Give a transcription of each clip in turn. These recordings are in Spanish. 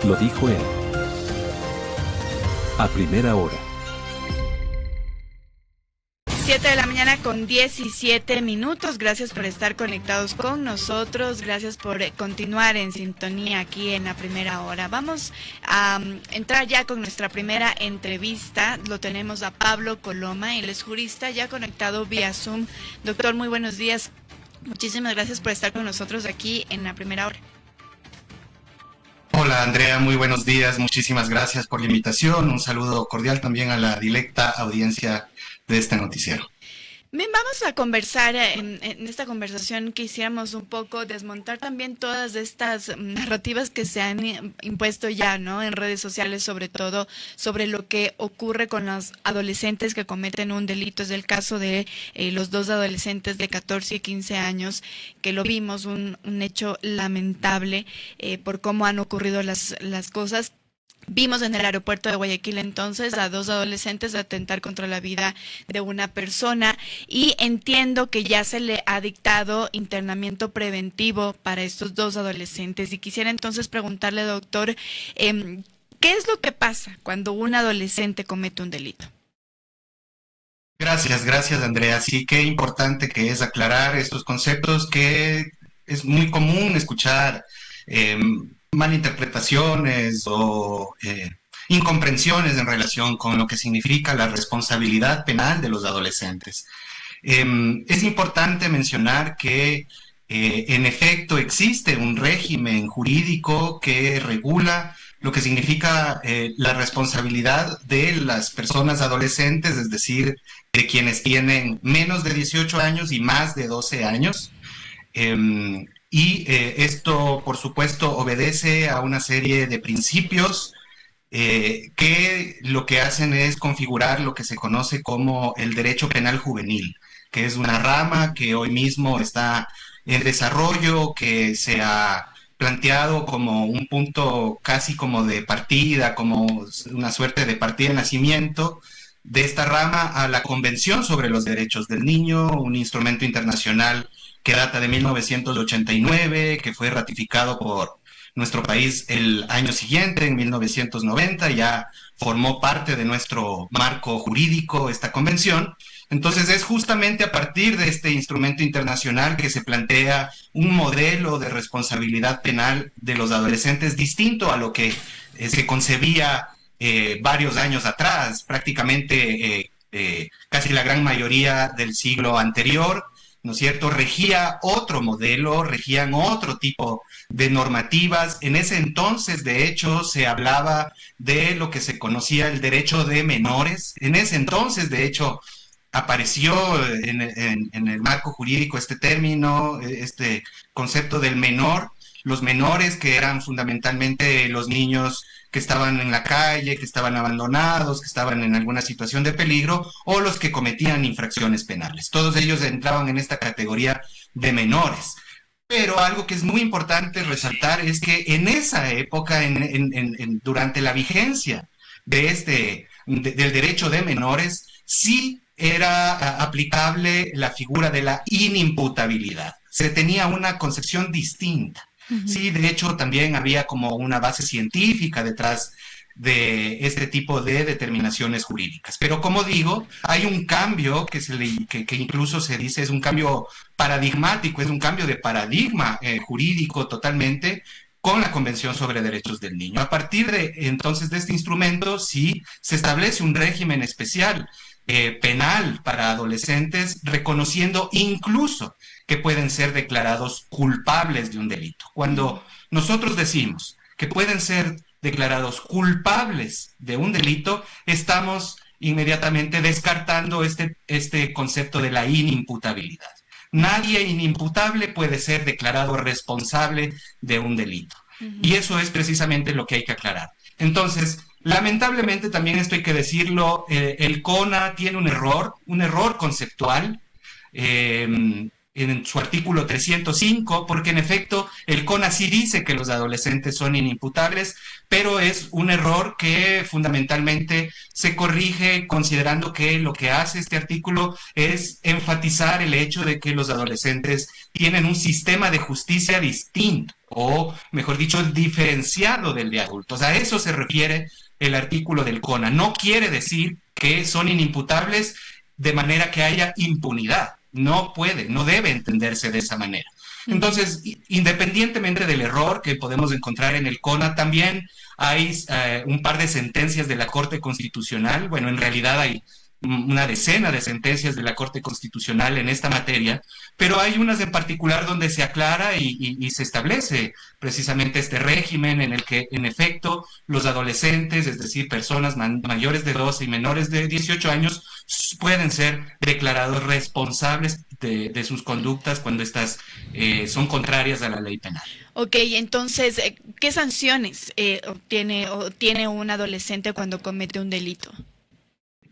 Lo dijo él. A primera hora. 7 de la mañana con 17 minutos. Gracias por estar conectados con nosotros. Gracias por continuar en sintonía aquí en la primera hora. Vamos a entrar ya con nuestra primera entrevista. Lo tenemos a Pablo Coloma. Él es jurista, ya conectado vía Zoom. Doctor, muy buenos días. Muchísimas gracias por estar con nosotros aquí en la primera hora. Hola Andrea, muy buenos días. Muchísimas gracias por la invitación. Un saludo cordial también a la directa audiencia de este noticiero. Bien, vamos a conversar en esta conversación. Quisiéramos un poco desmontar también todas estas narrativas que se han impuesto ya, ¿no? En redes sociales, sobre todo sobre lo que ocurre con los adolescentes que cometen un delito. Es el caso de los dos adolescentes de 14 y 15 años que lo vimos, un hecho lamentable por cómo han ocurrido las cosas. Vimos en el aeropuerto de Guayaquil entonces a dos adolescentes atentar contra la vida de una persona y entiendo que ya se le ha dictado internamiento preventivo para estos dos adolescentes y quisiera entonces preguntarle, doctor, ¿qué es lo que pasa cuando un adolescente comete un delito? Gracias Andrea. Sí, qué importante que es aclarar estos conceptos que es muy común escuchar malinterpretaciones o incomprensiones en relación con lo que significa la responsabilidad penal de los adolescentes. Es importante mencionar que en efecto existe un régimen jurídico que regula lo que significa la responsabilidad de las personas adolescentes, es decir, de quienes tienen menos de 18 años y más de 12 años. Esto, por supuesto, obedece a una serie de principios que lo que hacen es configurar lo que se conoce como el derecho penal juvenil, que es una rama que hoy mismo está en desarrollo, que se ha planteado como un punto casi como de partida, como una suerte de partida de nacimiento de esta rama a la Convención sobre los Derechos del Niño, un instrumento internacional que data de 1989, que fue ratificado por nuestro país el año siguiente, en 1990, ya formó parte de nuestro marco jurídico esta convención. Entonces es justamente a partir de este instrumento internacional que se plantea un modelo de responsabilidad penal de los adolescentes distinto a lo que se concebía varios años atrás, prácticamente casi la gran mayoría del siglo anterior, ¿no es cierto? Regía otro modelo, regían otro tipo de normativas. En ese entonces, de hecho, se hablaba de lo que se conocía el derecho de menores. En ese entonces, de hecho, apareció en el marco jurídico este término, este concepto del menor, los menores que eran fundamentalmente los niños que estaban en la calle, que estaban abandonados, que estaban en alguna situación de peligro, o los que cometían infracciones penales. Todos ellos entraban en esta categoría de menores. Pero algo que es muy importante resaltar es que en esa época, durante la vigencia de del derecho de menores, sí era aplicable la figura de la inimputabilidad. Se tenía una concepción distinta. Sí, de hecho también había como una base científica detrás de este tipo de determinaciones jurídicas. Pero como digo, hay un cambio que incluso se dice es un cambio paradigmático, es un cambio de paradigma jurídico totalmente con la Convención sobre Derechos del Niño. A partir de entonces de este instrumento sí se establece un régimen especial penal para adolescentes, reconociendo incluso que pueden ser declarados culpables de un delito. Cuando nosotros decimos que pueden ser declarados culpables de un delito, estamos inmediatamente descartando este concepto de la inimputabilidad. Nadie inimputable puede ser declarado responsable de un delito. Y eso es precisamente lo que hay que aclarar. Entonces, lamentablemente también esto hay que decirlo, el CONA tiene un error conceptual en su artículo 305, porque en efecto el CONA CONA sí dice que los adolescentes son inimputables, pero es un error que fundamentalmente se corrige considerando que lo que hace este artículo es enfatizar el hecho de que los adolescentes tienen un sistema de justicia distinto, o mejor dicho, diferenciado del de adultos. A eso se refiere el artículo del CONA. No quiere decir que son inimputables de manera que haya impunidad. No puede, no debe entenderse de esa manera. Entonces, independientemente del error que podemos encontrar en el CONA, también hay un par de sentencias de la Corte Constitucional. Bueno, en realidad hay una decena de sentencias de la Corte Constitucional en esta materia, pero hay unas en particular donde se aclara y se establece precisamente este régimen en el que, en efecto, los adolescentes, es decir, personas mayores de 12 y menores de 18 años, pueden ser declarados responsables de sus conductas cuando estas son contrarias a la ley penal. Ok, entonces, ¿qué sanciones tiene un adolescente cuando comete un delito?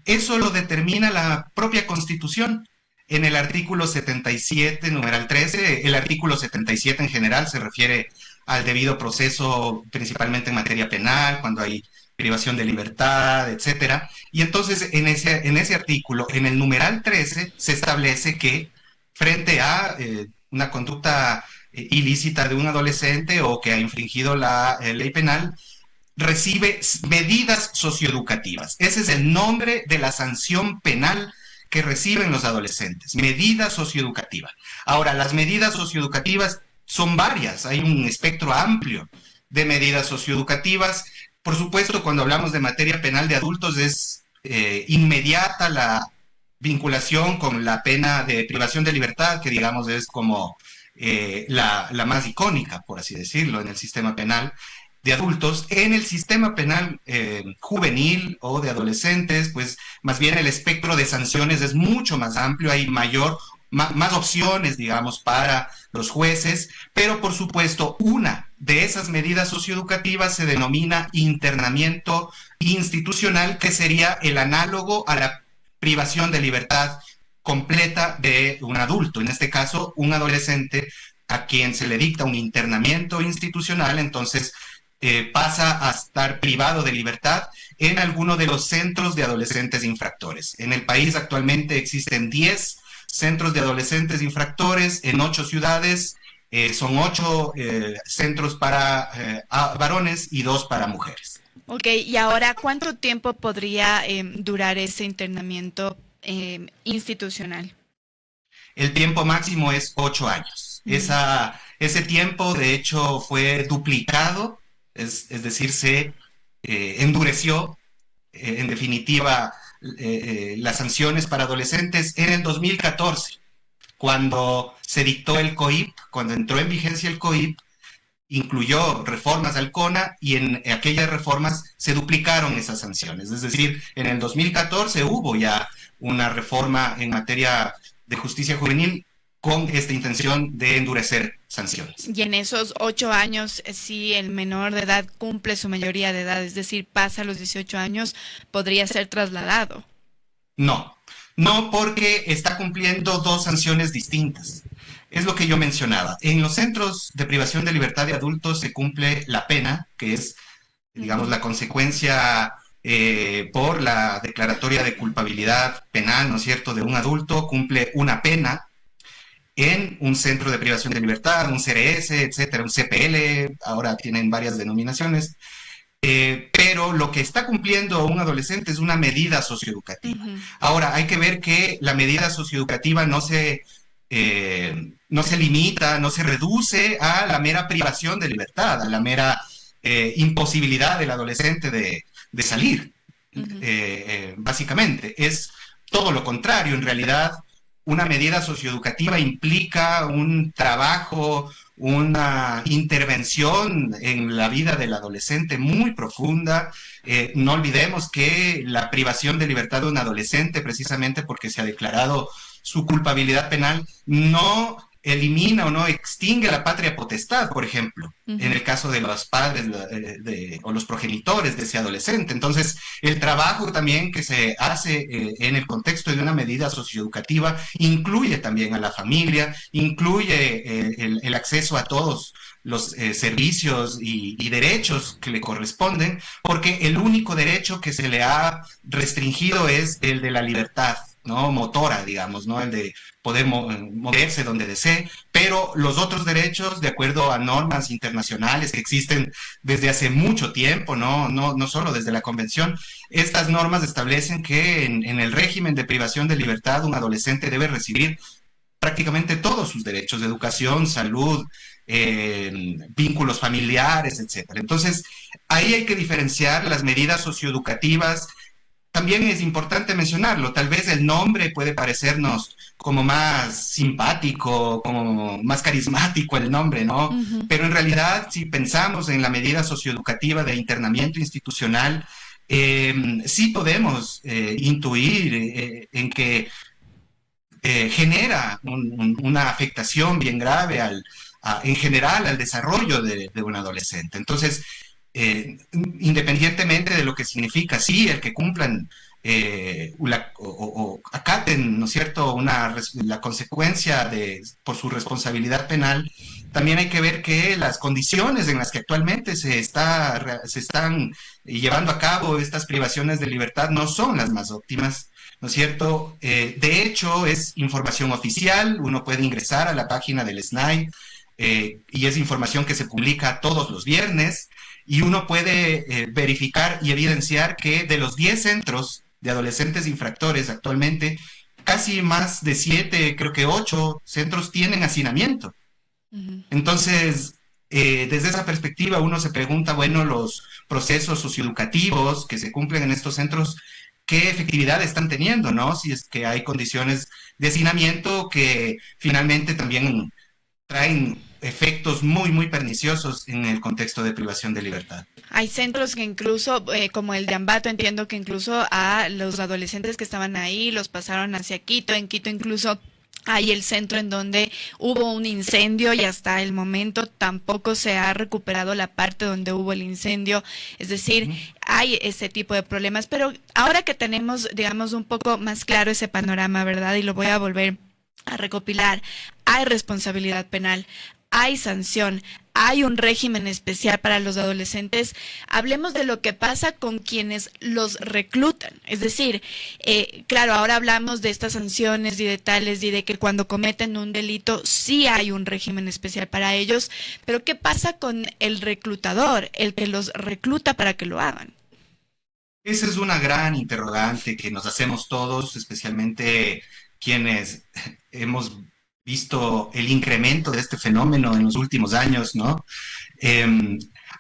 Eso lo determina la propia Constitución. En el artículo 77, numeral 13, el artículo 77 en general se refiere al debido proceso, principalmente en materia penal, cuando hay privación de libertad, etcétera. Y entonces, en ese artículo, en el numeral 13, se establece que frente a una conducta ilícita de un adolescente o que ha infringido la ley penal, recibe medidas socioeducativas. Ese es el nombre de la sanción penal que reciben los adolescentes, medida socioeducativa. Ahora, las medidas socioeducativas son varias, hay un espectro amplio de medidas socioeducativas. Por supuesto, cuando hablamos de materia penal de adultos es inmediata la vinculación con la pena de privación de libertad, que digamos es como la más icónica, por así decirlo, en el sistema penal de adultos. En el sistema penal juvenil o de adolescentes, pues más bien el espectro de sanciones es mucho más amplio, hay más opciones, digamos, para los jueces, pero por supuesto una de esas medidas socioeducativas se denomina internamiento institucional, que sería el análogo a la privación de libertad completa de un adulto, en este caso un adolescente a quien se le dicta un internamiento institucional, entonces pasa a estar privado de libertad en alguno de los centros de adolescentes infractores. En el país actualmente existen 10 centros de adolescentes infractores en 8 ciudades, son 8 centros para varones y 2 para mujeres. Ok, y ahora, ¿cuánto tiempo podría durar ese internamiento institucional? El tiempo máximo es 8 años. Ese tiempo, de hecho, fue duplicado, es decir, se endureció, en definitiva, las sanciones para adolescentes en el 2014, cuando se dictó el COIP, cuando entró en vigencia el COIP, incluyó reformas al CONA y en aquellas reformas se duplicaron esas sanciones. Es decir, en el 2014 hubo ya una reforma en materia de justicia juvenil con esta intención de endurecer sanciones. Y en esos 8 años, si el menor de edad cumple su mayoría de edad, es decir, pasa los 18 años, podría ser trasladado. No, porque está cumpliendo 2 sanciones distintas. Es lo que yo mencionaba. En los centros de privación de libertad de adultos se cumple la pena, que es, digamos, la consecuencia por la declaratoria de culpabilidad penal, ¿no es cierto?, de un adulto, cumple una pena en un centro de privación de libertad, un CRS, etcétera, un CPL, ahora tienen varias denominaciones, pero lo que está cumpliendo un adolescente es una medida socioeducativa. Ahora, hay que ver que la medida socioeducativa no se limita, no se reduce a la mera privación de libertad, a la mera imposibilidad del adolescente de salir. Básicamente, es todo lo contrario. En realidad, una medida socioeducativa implica un trabajo, una intervención en la vida del adolescente muy profunda. No olvidemos que la privación de libertad de un adolescente, precisamente porque se ha declarado su culpabilidad penal, no elimina o no extingue la patria potestad, por ejemplo, en el caso de los padres o los progenitores de ese adolescente. Entonces, el trabajo también que se hace en el contexto de una medida socioeducativa incluye también a la familia, incluye el acceso a todos los servicios y derechos que le corresponden, porque el único derecho que se le ha restringido es el de la libertad, ¿no? Motora, digamos, ¿no? El de poder moverse donde desee, pero los otros derechos, de acuerdo a normas internacionales que existen desde hace mucho tiempo, no solo desde la Convención, estas normas establecen que en el régimen de privación de libertad un adolescente debe recibir prácticamente todos sus derechos de educación, salud, vínculos familiares, etcétera. Entonces, ahí hay que diferenciar las medidas socioeducativas. También es importante mencionarlo, tal vez el nombre puede parecernos como más simpático, como más carismático el nombre, ¿no? Ujú. Pero en realidad, si pensamos en la medida socioeducativa de internamiento institucional, sí podemos intuir en que genera una afectación bien grave en general al desarrollo de un adolescente. Entonces, independientemente de lo que significa, sí, el que cumplan o acaten, ¿no es cierto?, la consecuencia por su responsabilidad penal, también hay que ver que las condiciones en las que actualmente se están llevando a cabo estas privaciones de libertad no son las más óptimas, ¿no es cierto? De hecho, es información oficial, uno puede ingresar a la página del SNAI y es información que se publica todos los viernes y uno puede verificar y evidenciar que de los 10 centros de adolescentes infractores actualmente, casi más de 7, creo que 8 centros tienen hacinamiento. Ujú. Entonces, desde esa perspectiva uno se pregunta, bueno, los procesos socioeducativos que se cumplen en estos centros, ¿qué efectividad están teniendo, no? Si es que hay condiciones de hacinamiento que finalmente también traen efectos muy, muy perniciosos en el contexto de privación de libertad. Hay centros que incluso, como el de Ambato, entiendo que incluso a los adolescentes que estaban ahí los pasaron hacia Quito. En Quito incluso hay el centro en donde hubo un incendio y hasta el momento tampoco se ha recuperado la parte donde hubo el incendio. Es decir, hay ese tipo de problemas. Pero ahora que tenemos, digamos, un poco más claro ese panorama, ¿verdad? Y lo voy a volver a recopilar. Hay responsabilidad penal, hay sanción, hay un régimen especial para los adolescentes. Hablemos de lo que pasa con quienes los reclutan. Es decir, claro, ahora hablamos de estas sanciones y de tales y de que cuando cometen un delito sí hay un régimen especial para ellos, pero ¿qué pasa con el reclutador, el que los recluta para que lo hagan? Esa es una gran interrogante que nos hacemos todos, especialmente quienes hemos visto el incremento de este fenómeno en los últimos años, ¿no?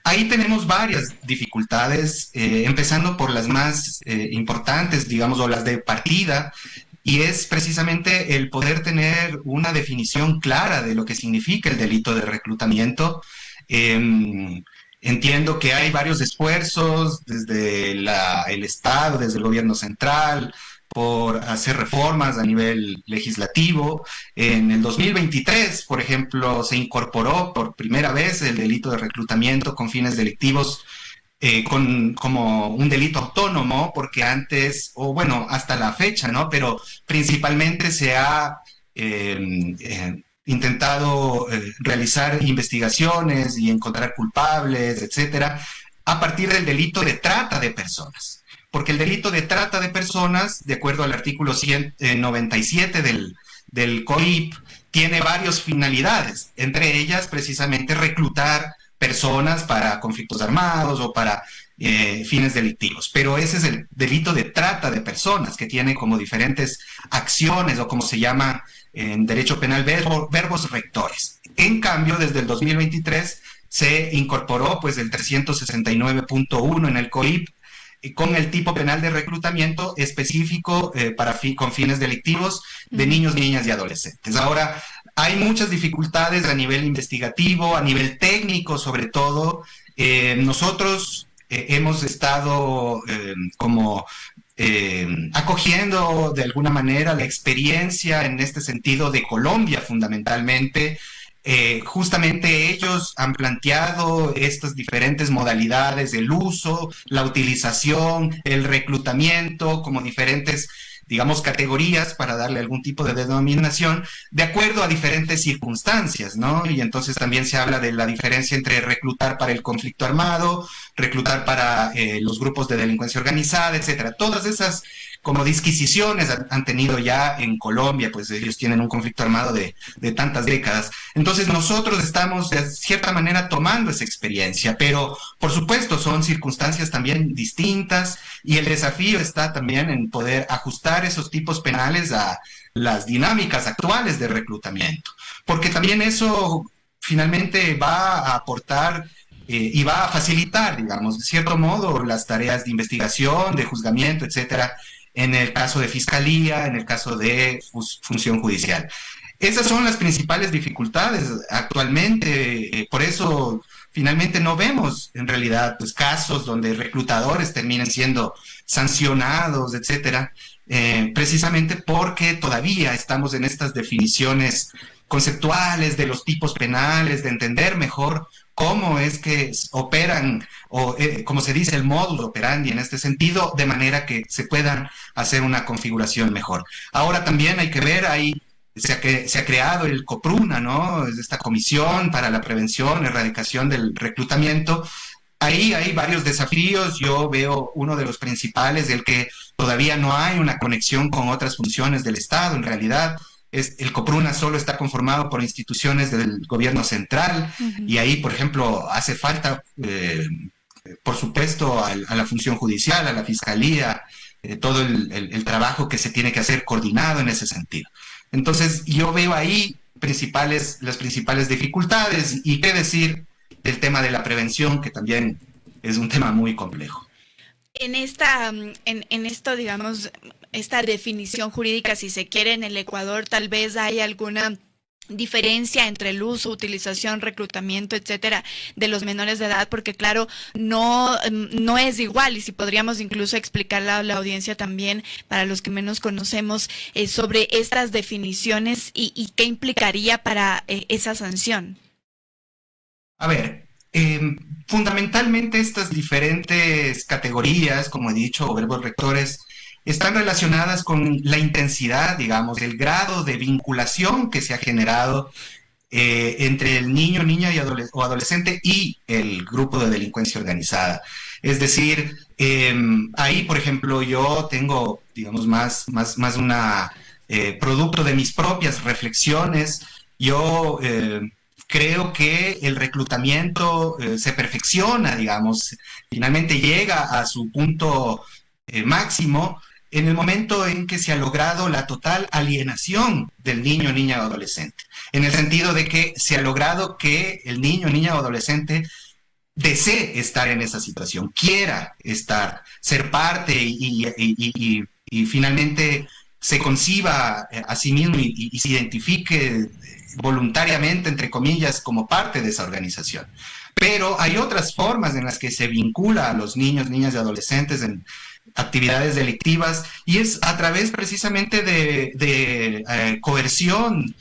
Ahí tenemos varias dificultades, empezando por las más importantes, digamos, o las de partida, y es precisamente el poder tener una definición clara de lo que significa el delito de reclutamiento. Entiendo que hay varios esfuerzos desde el Estado, desde el gobierno central, por hacer reformas a nivel legislativo. En el 2023, por ejemplo, se incorporó por primera vez el delito de reclutamiento con fines delictivos como un delito autónomo, porque antes, o bueno, hasta la fecha, ¿no? Pero principalmente se ha intentado realizar investigaciones y encontrar culpables, etcétera, a partir del delito de trata de personas. Porque el delito de trata de personas, de acuerdo al artículo 197 del COIP, tiene varias finalidades, entre ellas precisamente reclutar personas para conflictos armados o para fines delictivos. Pero ese es el delito de trata de personas, que tiene como diferentes acciones o como se llama en derecho penal verbos rectores. En cambio, desde el 2023 se incorporó pues el 369.1 en el COIP, con el tipo penal de reclutamiento específico con fines delictivos de niños, niñas y adolescentes. Ahora, hay muchas dificultades a nivel investigativo, a nivel técnico sobre todo. Nosotros hemos estado acogiendo de alguna manera la experiencia en este sentido de Colombia fundamentalmente. Justamente ellos han planteado estas diferentes modalidades, el uso, la utilización, el reclutamiento como diferentes digamos, categorías para darle algún tipo de denominación de acuerdo a diferentes circunstancias, ¿no? Y entonces también se habla de la diferencia entre reclutar para el conflicto armado, reclutar para los grupos de delincuencia organizada, etcétera. Todas esas como disquisiciones han tenido ya en Colombia, pues ellos tienen un conflicto armado de tantas décadas. Entonces nosotros estamos de cierta manera tomando esa experiencia, pero por supuesto son circunstancias también distintas y el desafío está también en poder ajustar esos tipos penales a las dinámicas actuales de reclutamiento, porque también eso finalmente va a aportar y va a facilitar, digamos, de cierto modo, las tareas de investigación, de juzgamiento, etcétera, en el caso de fiscalía, en el caso de función judicial. Esas son las principales dificultades actualmente, por eso finalmente no vemos en realidad pues, casos donde reclutadores terminen siendo sancionados, etcétera, precisamente porque todavía estamos en estas definiciones conceptuales de los tipos penales, de entender mejor cómo es que operan, o como se dice, el modus operandi en este sentido, de manera que se puedan hacer una configuración mejor. Ahora también hay que ver, se ha creado el COPRUNA, ¿no? Es esta comisión para la prevención, erradicación del reclutamiento. Ahí hay varios desafíos, yo veo uno de los principales, del que todavía no hay una conexión con otras funciones del Estado, en realidad. El COPRUNA solo está conformado por instituciones del gobierno central y ahí, por ejemplo, hace falta, por supuesto, a la función judicial, a la fiscalía, todo el trabajo que se tiene que hacer coordinado en ese sentido. Entonces, yo veo ahí las principales dificultades y qué decir del tema de la prevención, que también es un tema muy complejo. En esto, digamos, esta definición jurídica, si se quiere, en el Ecuador, tal vez hay alguna diferencia entre el uso, utilización, reclutamiento, etcétera, de los menores de edad, porque claro, no es igual, y si podríamos incluso explicarle a la audiencia también, para los que menos conocemos, sobre estas definiciones y qué implicaría para esa sanción. A ver, fundamentalmente estas diferentes categorías, como he dicho, o verbos rectores, están relacionadas con la intensidad, digamos, el grado de vinculación que se ha generado entre el niño, niña o adolescente y el grupo de delincuencia organizada. Es decir, ahí, por ejemplo, yo tengo, digamos, más una producto de mis propias reflexiones. Yo creo que el reclutamiento se perfecciona, digamos, finalmente llega a su punto máximo en el momento en que se ha logrado la total alienación del niño, niña o adolescente, en el sentido de que se ha logrado que el niño, niña o adolescente desee estar en esa situación, quiera ser parte y finalmente se conciba a sí mismo y se identifique voluntariamente, entre comillas, como parte de esa organización. Pero hay otras formas en las que se vincula a los niños, niñas y adolescentes en actividades delictivas, y es a través precisamente de coerción,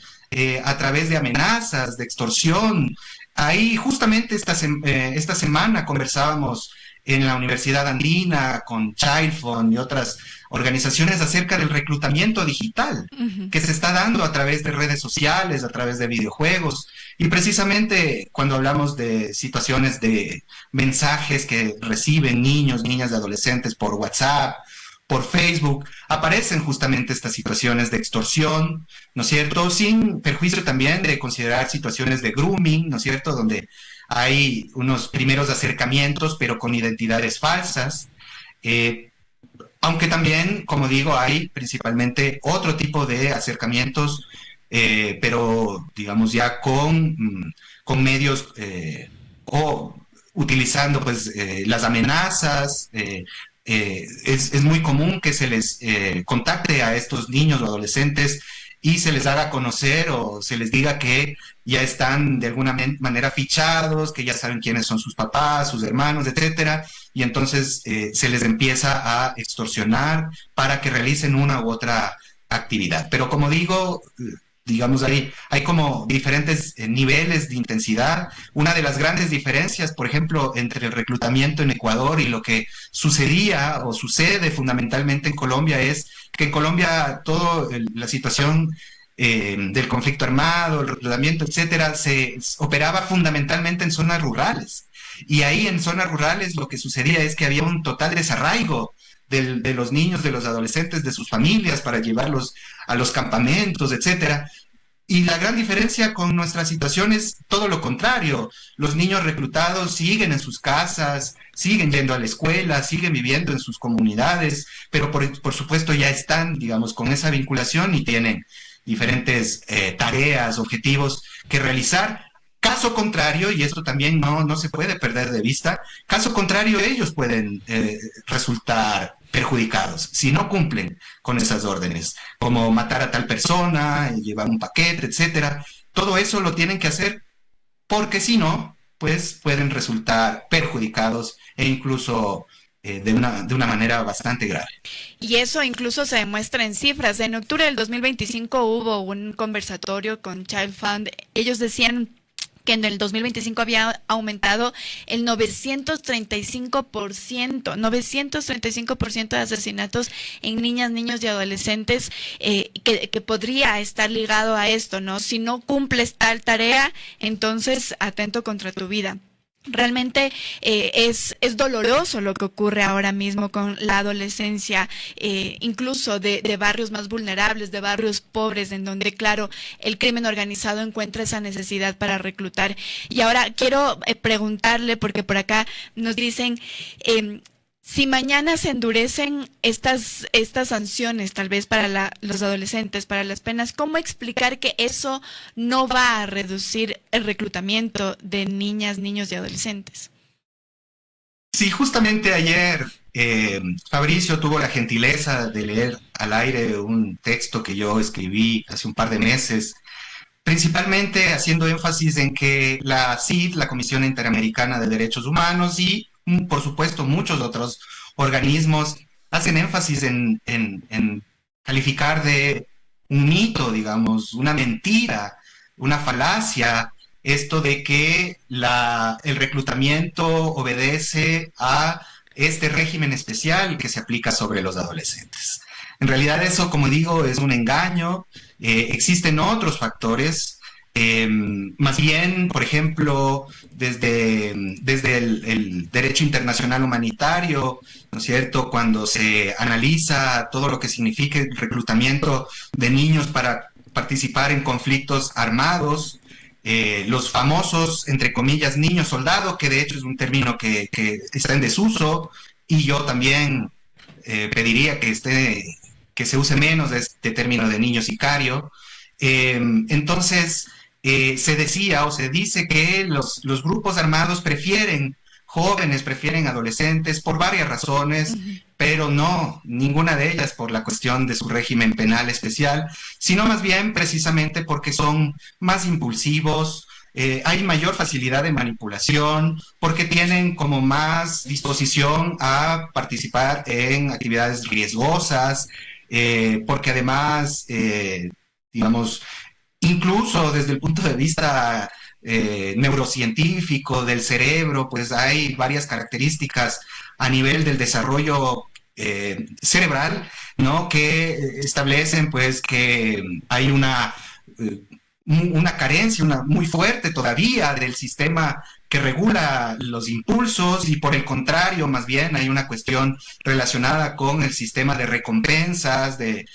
a través de amenazas, de extorsión. Ahí justamente esta semana conversábamos en la Universidad Andina con Child Fund y otras organizaciones acerca del reclutamiento digital que se está dando a través de redes sociales, a través de videojuegos. Y precisamente cuando hablamos de situaciones de mensajes que reciben niños, niñas y adolescentes por WhatsApp, por Facebook, aparecen justamente estas situaciones de extorsión, ¿no es cierto? Sin perjuicio también de considerar situaciones de grooming, ¿no es cierto? Donde hay unos primeros acercamientos, pero con identidades falsas. Aunque también, como digo, hay principalmente otro tipo de acercamientos, pero digamos ya con medios o utilizando pues las amenazas. Es muy común que se les contacte a estos niños o adolescentes y se les haga conocer o se les diga que ya están de alguna manera fichados, que ya saben quiénes son sus papás, sus hermanos, etcétera, y entonces se les empieza a extorsionar para que realicen una u otra actividad. Pero como digo, digamos, hay como diferentes niveles de intensidad. Una de las grandes diferencias, por ejemplo, entre el reclutamiento en Ecuador y lo que sucedía o sucede fundamentalmente en Colombia es que en Colombia toda la situación del conflicto armado, el reclutamiento, etcétera, se operaba fundamentalmente en zonas rurales. Y ahí en zonas rurales lo que sucedía es que había un total desarraigo de los niños, de los adolescentes, de sus familias para llevarlos a los campamentos, etcétera. Y la gran diferencia con nuestra situación es todo lo contrario. Los niños reclutados siguen en sus casas, siguen yendo a la escuela, siguen viviendo en sus comunidades, pero por supuesto ya están, digamos, con esa vinculación y tienen diferentes tareas, objetivos que realizar. Caso contrario, y esto también no se puede perder de vista, caso contrario, ellos pueden resultar perjudicados si no cumplen con esas órdenes, como matar a tal persona, llevar un paquete, etcétera. Todo eso lo tienen que hacer porque si no, pues pueden resultar perjudicados e incluso de una manera bastante grave. Y eso incluso se demuestra en cifras. En octubre del 2025 hubo un conversatorio con Child Fund. Ellos decían que en el 2025 había aumentado el 935% de asesinatos en niñas, niños y adolescentes, que podría estar ligado a esto, ¿no? Si no cumples tal tarea, entonces atento contra tu vida. Realmente es doloroso lo que ocurre ahora mismo con la adolescencia, incluso de barrios más vulnerables, de barrios pobres, en donde, claro, el crimen organizado encuentra esa necesidad para reclutar. Y ahora quiero preguntarle, porque por acá nos dicen, si mañana se endurecen estas sanciones, tal vez para los adolescentes, para las penas, ¿cómo explicar que eso no va a reducir el reclutamiento de niñas, niños y adolescentes? Sí, justamente ayer Fabricio tuvo la gentileza de leer al aire un texto que yo escribí hace un par de meses, principalmente haciendo énfasis en que la CID, la Comisión Interamericana de Derechos Humanos, y por supuesto muchos otros organismos hacen énfasis en calificar de un mito, digamos, una mentira, una falacia, esto de que el reclutamiento obedece a este régimen especial que se aplica sobre los adolescentes. En realidad eso, como digo, es un engaño. Existen otros factores. Más bien, por ejemplo, desde el derecho internacional humanitario, ¿no es cierto?, cuando se analiza todo lo que significa el reclutamiento de niños para participar en conflictos armados, los famosos, entre comillas, niños soldado, que de hecho es un término que está en desuso, y yo también pediría que se use menos este término de niño sicario. Entonces, se decía o se dice que los grupos armados prefieren jóvenes, prefieren adolescentes por varias razones, pero no, ninguna de ellas por la cuestión de su régimen penal especial, sino más bien precisamente porque son más impulsivos, hay mayor facilidad de manipulación, porque tienen como más disposición a participar en actividades riesgosas, porque además, digamos, incluso desde el punto de vista neurocientífico del cerebro, pues hay varias características a nivel del desarrollo cerebral, ¿no?, que establecen pues que hay una carencia muy fuerte todavía del sistema que regula los impulsos, y por el contrario, más bien hay una cuestión relacionada con el sistema de recompensas, de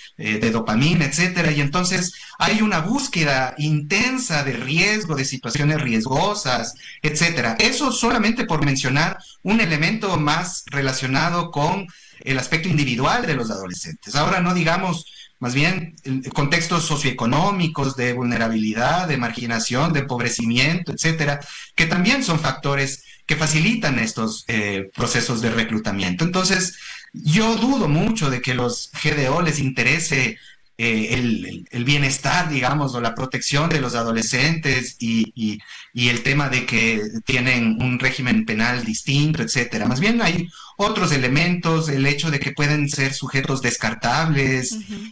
dopamina, etcétera, y entonces hay una búsqueda intensa de riesgo, de situaciones riesgosas, etcétera. Eso solamente por mencionar un elemento más relacionado con el aspecto individual de los adolescentes. Ahora no digamos más bien contextos socioeconómicos de vulnerabilidad, de marginación, de empobrecimiento, etcétera, que también son factores que facilitan estos procesos de reclutamiento. Entonces, yo dudo mucho de que los GDO les interese el bienestar, digamos, o la protección de los adolescentes y el tema de que tienen un régimen penal distinto, etcétera. Más bien hay otros elementos, el hecho de que pueden ser sujetos descartables, Ujú.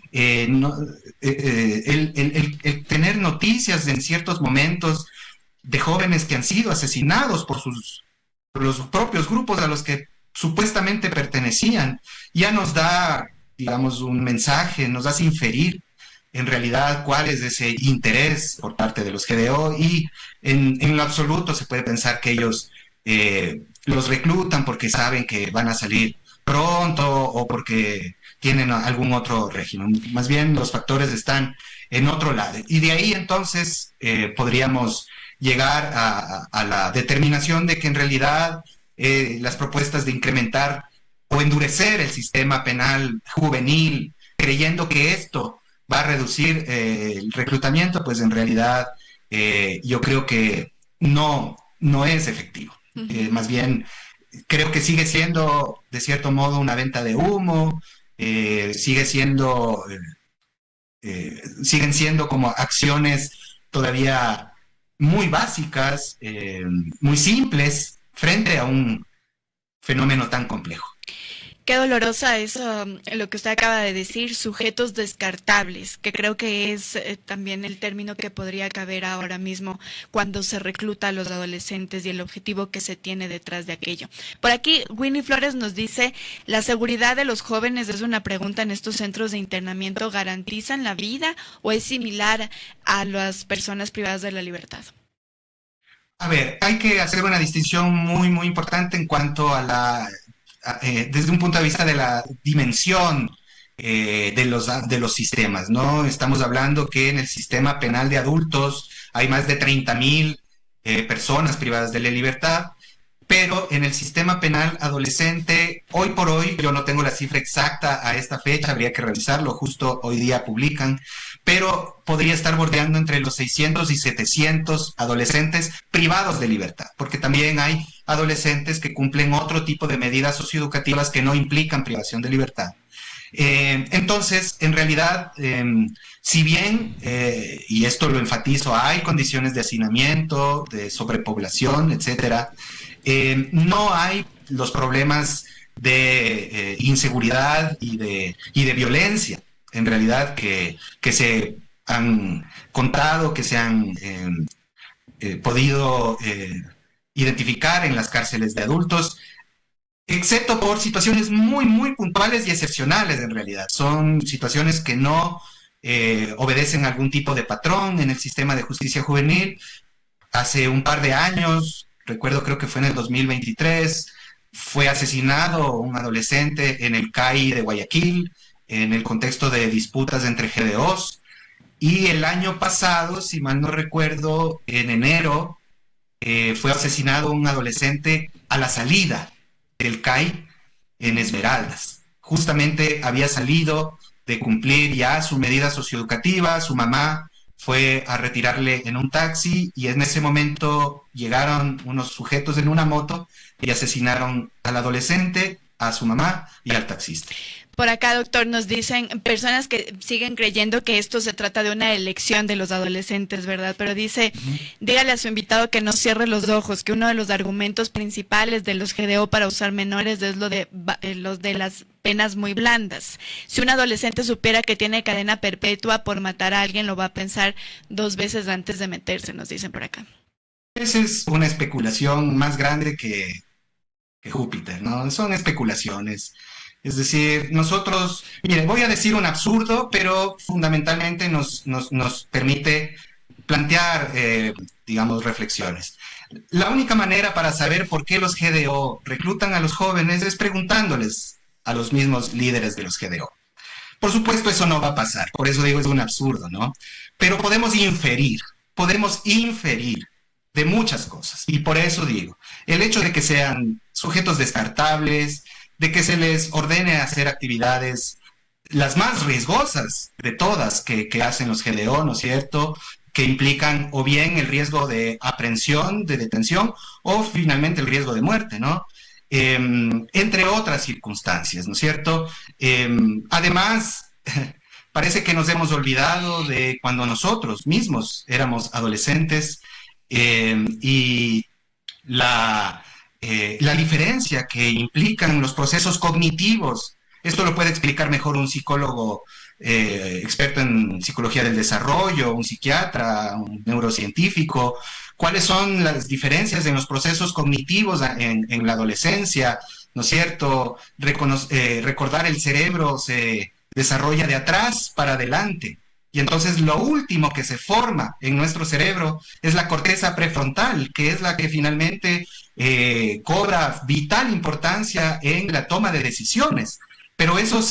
el tener noticias en ciertos momentos de jóvenes que han sido asesinados por los propios grupos a los que supuestamente pertenecían, ya nos da, digamos, un mensaje, nos hace inferir en realidad cuál es ese interés por parte de los GDO y en lo absoluto se puede pensar que ellos los reclutan porque saben que van a salir pronto o porque tienen algún otro régimen. Más bien los factores están en otro lado. Y de ahí entonces podríamos llegar a la determinación de que en realidad las propuestas de incrementar o endurecer el sistema penal juvenil, creyendo que esto va a reducir el reclutamiento, pues en realidad yo creo que no es efectivo. Ujú. Más bien, creo que sigue siendo, de cierto modo, una venta de humo, sigue siendo, siguen siendo como acciones todavía muy básicas, muy simples, frente a un fenómeno tan complejo. Qué dolorosa es lo que usted acaba de decir, sujetos descartables, que creo que es también el término que podría caber ahora mismo cuando se recluta a los adolescentes y el objetivo que se tiene detrás de aquello. Por aquí, Winnie Flores nos dice, ¿la seguridad de los jóvenes es una pregunta en estos centros de internamiento? ¿Garantizan la vida o es similar a las personas privadas de la libertad? A ver, hay que hacer una distinción muy, muy importante en cuanto a desde un punto de vista de la dimensión de los sistemas, ¿no? Estamos hablando que en el sistema penal de adultos hay más de 30.000 personas privadas de la libertad, pero en el sistema penal adolescente, hoy por hoy, yo no tengo la cifra exacta a esta fecha, habría que revisarlo, justo hoy día publican, pero podría estar bordeando entre los 600 y 700 adolescentes privados de libertad, porque también hay adolescentes que cumplen otro tipo de medidas socioeducativas que no implican privación de libertad. Entonces, en realidad, si bien, y esto lo enfatizo, hay condiciones de hacinamiento, de sobrepoblación, etcétera, no hay los problemas de inseguridad y de violencia, en realidad, que se han contado, que se han podido identificar en las cárceles de adultos, excepto por situaciones muy, muy puntuales y excepcionales en realidad. Son situaciones que no obedecen a algún tipo de patrón en el sistema de justicia juvenil. Hace un par de años, recuerdo creo que fue en el 2023, fue asesinado un adolescente en el CAI de Guayaquil, en el contexto de disputas entre GDOs. Y el año pasado, si mal no recuerdo, en enero, fue asesinado un adolescente a la salida del CAI en Esmeraldas. Justamente había salido de cumplir ya su medida socioeducativa, su mamá fue a retirarle en un taxi y en ese momento llegaron unos sujetos en una moto y asesinaron al adolescente, a su mamá y al taxista. Por acá, doctor, nos dicen personas que siguen creyendo que esto se trata de una elección de los adolescentes, ¿verdad? Pero dice, dígale a su invitado que no cierre los ojos, que uno de los argumentos principales de los GDO para usar menores es los de las penas muy blandas. Si un adolescente supiera que tiene cadena perpetua por matar a alguien, lo va a pensar 2 veces antes de meterse, nos dicen por acá. Esa es una especulación más grande que Júpiter, ¿no? Son especulaciones. Es decir, nosotros, mire, voy a decir un absurdo, pero fundamentalmente nos permite plantear, digamos, reflexiones. La única manera para saber por qué los GDO reclutan a los jóvenes es preguntándoles a los mismos líderes de los GDO. Por supuesto, eso no va a pasar, por eso digo es un absurdo, ¿no? Pero podemos inferir de muchas cosas. Y por eso digo, el hecho de que sean sujetos descartables, de que se les ordene hacer actividades las más riesgosas de todas que hacen los GDO, ¿no es cierto?, que implican o bien el riesgo de aprehensión, de detención, o finalmente el riesgo de muerte, ¿no? Entre otras circunstancias, ¿no es cierto? Además, parece que nos hemos olvidado de cuando nosotros mismos éramos adolescentes y la diferencia que implican los procesos cognitivos. Esto lo puede explicar mejor un psicólogo experto en psicología del desarrollo, un psiquiatra, un neurocientífico. ¿Cuáles son las diferencias en los procesos cognitivos en la adolescencia? ¿No es cierto? Recordar el cerebro se desarrolla de atrás para adelante. Y entonces lo último que se forma en nuestro cerebro es la corteza prefrontal, que es la que finalmente cobra vital importancia en la toma de decisiones. Pero eso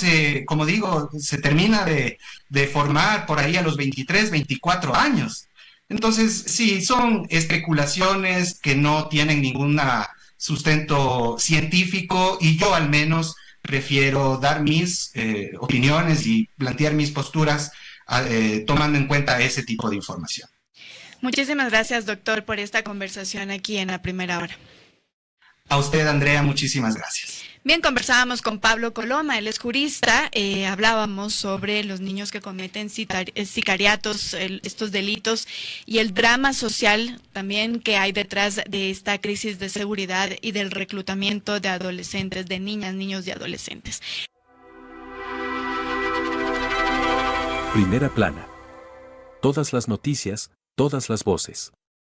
como digo, se termina de formar por ahí a los 23, 24 años. Entonces, sí, son especulaciones que no tienen ningún sustento científico y yo al menos prefiero dar mis opiniones y plantear mis posturas tomando en cuenta ese tipo de información. Muchísimas gracias, doctor, por esta conversación aquí en La Primera Hora. A usted, Andrea, muchísimas gracias. Bien, conversábamos con Pablo Coloma, él es jurista, hablábamos sobre los niños que cometen sicariatos, estos delitos y el drama social también que hay detrás de esta crisis de seguridad y del reclutamiento de adolescentes, de niñas, niños y adolescentes. Primera plana. Todas las noticias, todas las voces.